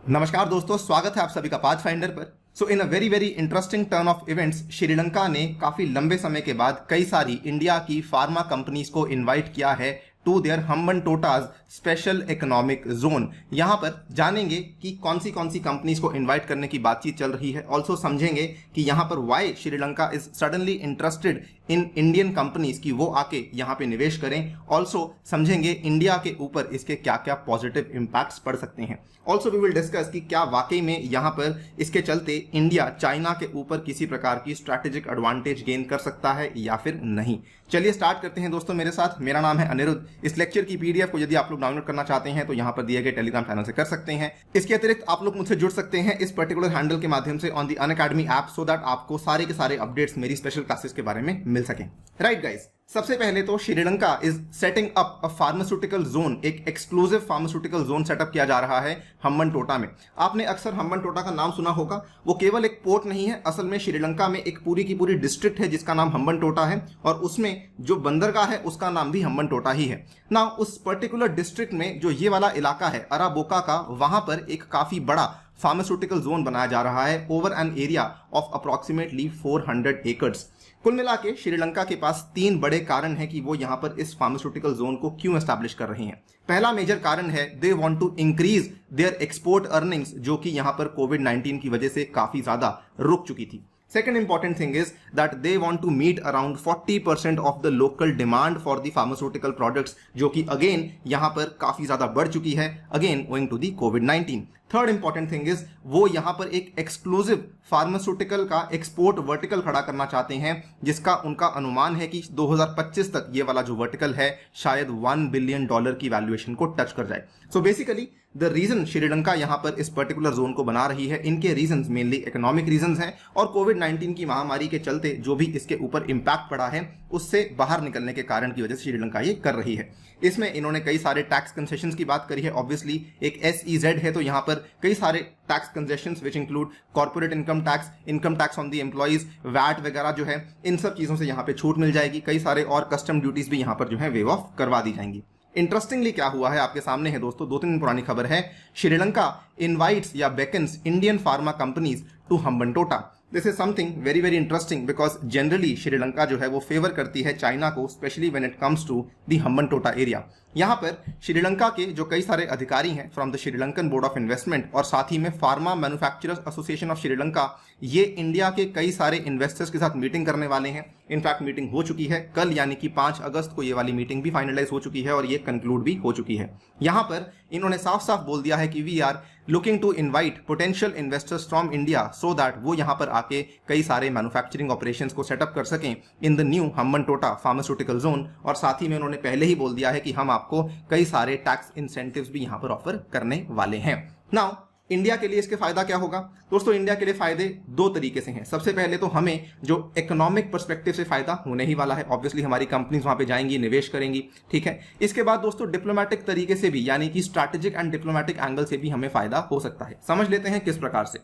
नमस्कार दोस्तों, स्वागत है आप सभी का पाथफाइंडर पर। सो इन a very interesting turn off events, Sri Lanka ने काफी लंबे समय के बाद कई सारी इंडिया की फार्मा कंपनीज को इनवाइट किया है to their Hambantota's special economic zone. यहां पर जानेंगे कि कौन सी कंपनीज को इनवाइट करने की बातचीत चल रही है। ऑल्सो समझेंगे कि यहां पर why Sri Lanka is suddenly interested in Indian companies की वो आके यहां पे निवेश करें। ऑल्सो समझेंगे इंडिया के ऊपर इसके क्या क्या पॉजिटिव इंपैक्ट्स पड़ सकते हैं। ऑल्सो वी विल डिस्कस कि क्या वाकई में यहां पर इसके चलते इंडिया चाइना के ऊपर किसी प्रकार की स्ट्रैटेजिक एडवांटेज गेन कर सकता है या फिर नहीं। चलिए स्टार्ट करते हैं दोस्तों मेरे साथ। मेरा नाम है अनिरुद्ध। इस लेक्चर की पीडीएफ को यदि आप लोग डाउनलोड करना चाहते हैं तो यहां पर दिए गए टेलीग्राम चैनल से कर सकते हैं। इसके अतिरिक्त आप लोग मुझसे जुड़ सकते हैं इस पर्टिकुलर हैंडल के माध्यम से on the Unacademy app, so that आपको सारे के सारे अपडेट्स मेरी स्पेशल क्लासेस के बारे में मिल सकें। राइट गाइस, सबसे पहले तो Sri Lanka is setting up a pharmaceutical zone, एक एक्सक्लूसिव फार्मास्यूटिकल जोन सेटअप किया जा रहा है हम्बनटोटा में। आपने अक्सर हम्बनटोटा का नाम सुना होगा। वो केवल एक पोर्ट नहीं है, असल में श्रीलंका में एक पूरी की पूरी डिस्ट्रिक्ट है जिसका नाम हम्बनटोटा है, और उसमें जो बंदरगाह है उसका नाम भी हम्बनटोटा ही है ना। उस पर्टिकुलर डिस्ट्रिक्ट में जो ये वाला इलाका है अराबोका का, वहां पर एक काफी बड़ा फार्मास्यूटिकल जोन बनाया जा रहा है over an area of approximately 400 acres. कुल मिला के श्रीलंका के पास तीन बड़े कारण हैं कि वो यहां पर इस फार्मास्यूटिकल जोन को क्यों एस्टैब्लिश कर रहे हैं। पहला मेजर कारण है they want to increase their export earnings, जो कि यहां पर कोविड-19 की वजह से काफी ज्यादा रुक चुकी थी। Second important thing is that they want to meet around 40% of the local demand for the pharmaceutical products, जो कि again यहाँ पर काफी ज्यादा बढ़ चुकी है, again owing to the COVID-19। Third important thing is वो यहां पर एक एक्सक्लूसिव फार्मास्यूटिकल का एक्सपोर्ट वर्टिकल खड़ा करना चाहते हैं, जिसका उनका अनुमान है कि 2025 तक ये वाला जो वर्टिकल है शायद $1 बिलियन की वैल्यूएशन को टच कर जाए। So basically the reason Sri Lanka यहां पर इस पर्टिकुलर जोन को बना रही है, इनके रीजंस मेनली इकोनॉमिक रीजंस हैं, और कोविड-19 की महामारी के चलते जो भी इसके ऊपर इंपैक्ट पड़ा है उससे बाहर निकलने के कारण की वजह से श्रीलंका ये कर रही है। इसमें इन्होंने कई सारे टैक्स कंसेशंस की बात करी है। ऑब्वियसली एक SEZ है तो यहां पर कई सारे tax concessions which include corporate income tax on the employees, VAT वगैरह जो है, इन सब चीजों से यहां पे छूट मिल जाएगी। कई सारे और कस्टम ड्यूटीज भी यहां पर जो है वेव ऑफ करवा दी जाएंगी। इंटरेस्टिंगली क्या हुआ है आपके सामने है दोस्तों, 2-3 दिन पुरानी खबर है। श्रीलंका इनवाइट्स या beckons Indian pharma companies to Hambantota. This is something very interesting because generally Sri Lanka जो है वो फेवर करती है चाइना को, specially when it comes to the Hambantota area. यहां पर श्रीलंका के जो कई सारे अधिकारी हैं from the Sri Lankan board of investment और साथ ही में pharma manufacturers association of Sri Lanka, ये इंडिया के कई सारे इन्वेस्टर्स के साथ मीटिंग करने वाले हैं। इनफैक्ट मीटिंग हो चुकी है कल, यानी कि 5 अगस्त को ये वाली मीटिंग भी फाइनलाइज हो चुकी है और ये कंक्लूड भी हो चुकी है। यहां पर इन्होंने साफ साफ बोल दिया है कि we are looking to invite potential investors from India so that वो यहां पर आके कई सारे मैन्युफैक्चरिंग ऑपरेशंस को सेटअप कर सकें in the new Hambantota pharmaceutical zone. और साथ ही में उन्होंने पहले ही बोल दिया है कि हम आपको कई सारे टैक्स इंसेंटिव्स भी यहां पर ऑफर करने वाले हैं। नाउ इंडिया के लिए इसके फायदा क्या होगा दोस्तों? इंडिया के लिए फायदे 2 तरीके से हैं। सबसे पहले तो हमें जो इकोनॉमिक पर्सपेक्टिव से फायदा होने ही वाला है, ऑब्वियसली हमारी कंपनीज वहां पे जाएंगी, निवेश करेंगी, ठीक है। इसके बाद दोस्तों डिप्लोमेटिक तरीके से भी, यानी कि स्ट्रैटेजिक एंड डिप्लोमेटिक एंगल से भी हमें फायदा हो सकता है। समझ लेते हैं किस प्रकार से।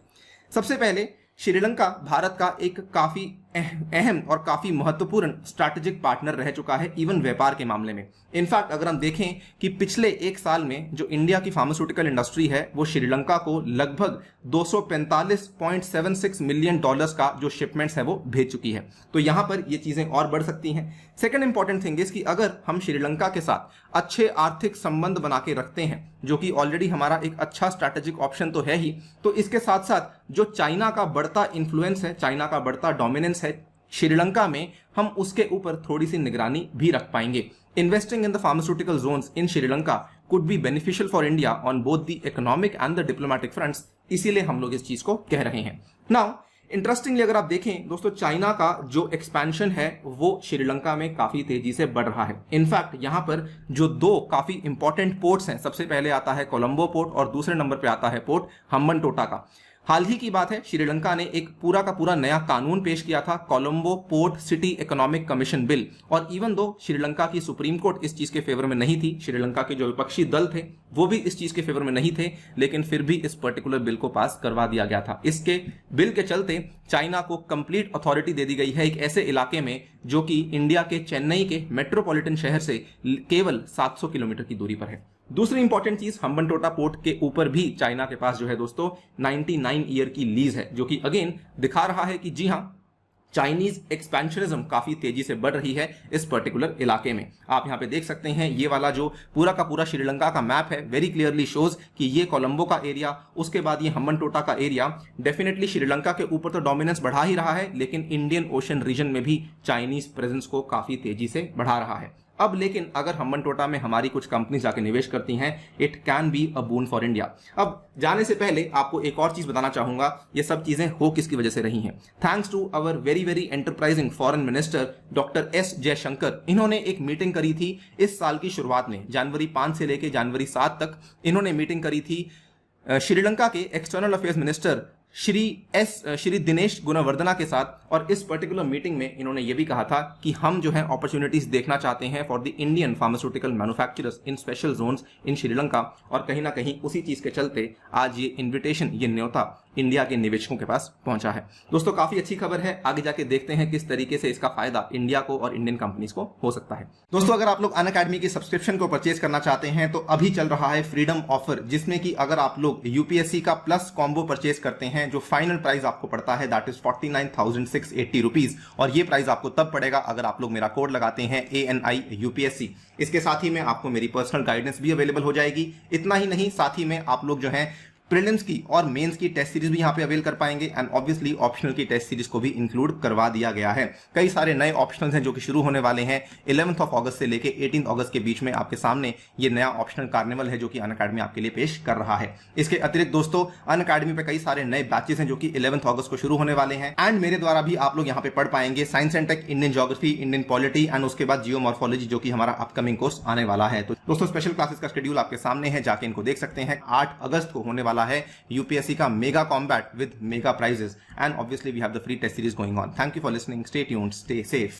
सबसे पहले श्रीलंका भारत का एक काफी अहम और काफी महत्वपूर्ण स्ट्रैटेजिक पार्टनर रह चुका है इवन व्यापार के मामले में। इनफैक्ट अगर हम देखें कि पिछले 1 साल में जो इंडिया की फार्मास्यूटिकल इंडस्ट्री है वो श्रीलंका को लगभग $245.76 मिलियन का जो शिपमेंट्स है वो भेज चुकी है। तो यहां पर ये चीजें और बढ़ सकती हैं। सेकेंड इंपॉर्टेंट थिंग इज कि अगर हम श्रीलंका के साथ अच्छे आर्थिक संबंध बना के रखते हैं, जो कि ऑलरेडी हमारा एक अच्छा स्ट्रैटेजिक ऑप्शन तो है ही, तो इसके साथ साथ जो चाइना का बढ़ता इन्फ्लुएंस है, चाइना का बढ़ता डोमिनेंस है श्रीलंका में, हम उसके ऊपर थोड़ी सी निगरानी भी रख पाएंगे। Investing in the pharmaceutical zones in Sri Lanka could be beneficial for India on both the economic and the diplomatic fronts, इसीलिए हम लोग इस चीज को कह रहे हैं। नाउ इंटरेस्टिंगली अगर आप देखें दोस्तों, चाइना का जो एक्सपेंशन है वो श्रीलंका में काफी तेजी से बढ़ रहा है। इनफैक्ट यहां पर जो 2 काफी इंपॉर्टेंट पोर्ट्स हैं, सबसे पहले आता है कोलंबो पोर्ट और दूसरे नंबर पे आता है पोर्ट हम्बनटोटा का। हाल ही की बात है, श्रीलंका ने एक पूरा का पूरा नया कानून पेश किया था, Colombo port city economic commission bill. और इवन दो श्रीलंका की सुप्रीम कोर्ट इस चीज के फेवर में नहीं थी, श्रीलंका के जो विपक्षी दल थे वो भी इस चीज के फेवर में नहीं थे, लेकिन फिर भी इस पर्टिकुलर बिल को पास करवा दिया गया था। इसके बिल के चलते चाइना को कंप्लीट अथॉरिटी दे दी गई है एक ऐसे इलाके में जो कि इंडिया के चेन्नई के मेट्रोपॉलिटन शहर से केवल 700 किलोमीटर की दूरी पर है। दूसरी इंपॉर्टेंट चीज, हम्बनटोटा पोर्ट के ऊपर भी चाइना के पास जो है दोस्तों 99 ईयर की लीज है, जो कि अगेन दिखा रहा है कि जी हां, चाइनीज एक्सपेंशनिज्म काफी तेजी से बढ़ रही है इस पर्टिकुलर इलाके में। आप यहां पे देख सकते हैं, ये वाला जो पूरा का पूरा श्रीलंका का मैप है वेरी क्लियरली शोज कि ये कोलंबो का एरिया, उसके बाद ये हम्बनटोटा का एरिया डेफिनेटली श्रीलंका के ऊपर तो डोमिनेंस बढ़ा ही रहा है, लेकिन इंडियन ओशन रीजन में भी चाइनीज प्रेजेंस को काफी तेजी से बढ़ा रहा है। अब लेकिन अगर हम्बनटोटा में हमारी कुछ कंपनी जाके निवेश करती हैं, it can be a boon for India. अब जाने से पहले आपको एक और चीज बताना चाहूंगा, ये सब चीजें हो किसकी वजह से रही हैं। Thanks to our very very enterprising foreign minister doctor S Jaishankar. इन्होंने एक मीटिंग करी थी इस साल की शुरुआत में, जनवरी 5 से लेकर जनवरी 7 तक इन्होंने मीटिंग करी थी श्रीलंका के external affairs minister Shri Dinesh Gunawardena के साथ। और इस पर्टिकुलर मीटिंग में इन्होंने ये भी कहा था कि हम जो है अपॉर्चुनिटीज देखना चाहते हैं for the Indian pharmaceutical manufacturers in special Jones in Sri Lanka. और कहीं ना कहीं उसी चीज के चलते आज ये इन्विटेशन, ये न्योता इंडिया के निवेशकों के पास पहुंचा है। दोस्तों काफी अच्छी खबर है, आगे जाके देखते हैं किस तरीके से इसका फायदा इंडिया को और इंडियन कंपनीज को हो सकता है। दोस्तों अगर आप लोग अनअकैडमी की सब्सक्रिप्शन को परचेज करना चाहते हैं तो अभी चल रहा है फ्रीडम ऑफर, जिसमें कि अगर आप लोग यूपीएससी का प्लस कॉम्बो परचेज करते हैं, जो फाइनल प्राइस आपको पड़ता है दैट इज 49,680 रुपीज। और ये प्राइस आपको तब पड़ेगा अगर आप लोग मेरा कोड लगाते हैं ANI UPSC। इसके साथ ही में आपको मेरी पर्सनल गाइडेंस भी अवेलेबल हो जाएगी। इतना ही नहीं, साथ ही में आप लोग जो है प्रीलिम्स की और मेंस की टेस्ट सीरीज भी यहां पे अवेल कर पाएंगे, एंड ऑब्वियसली ऑप्शनल की टेस्ट सीरीज को भी इंक्लूड करवा दिया गया है। कई सारे नए ऑप्शनल्स हैं जो कि शुरू होने वाले हैं 11 अगस्त से लेके 18 अगस्त के बीच में। आपके सामने ये नया ऑप्शनल कार्निवल है जो कि अनअकैडमी आपके लिए पेश कर रहा है। इसके अतिरिक्त दोस्तों अनअकैडमी पे कई सारे नए बैचेस हैं जो कि 11 अगस्त को शुरू होने वाले हैं, एंड मेरे द्वारा भी आप लोग यहाँ पे पढ़ पाएंगे science and tech, Indian geography, Indian polity, and उसके बाद जियोमॉर्फोलॉजी, जो कि हमारा अपकमिंग कोर्स आने वाला है। तो दोस्तों स्पेशल क्लासेस का शेड्यूल आपके सामने है, जाके इनको देख सकते हैं। 8 अगस्त को होने वाला है यूपीएससी का mega combat with mega prizes, and obviously we have the free test series going on. Thank you for listening, stay tuned, stay safe.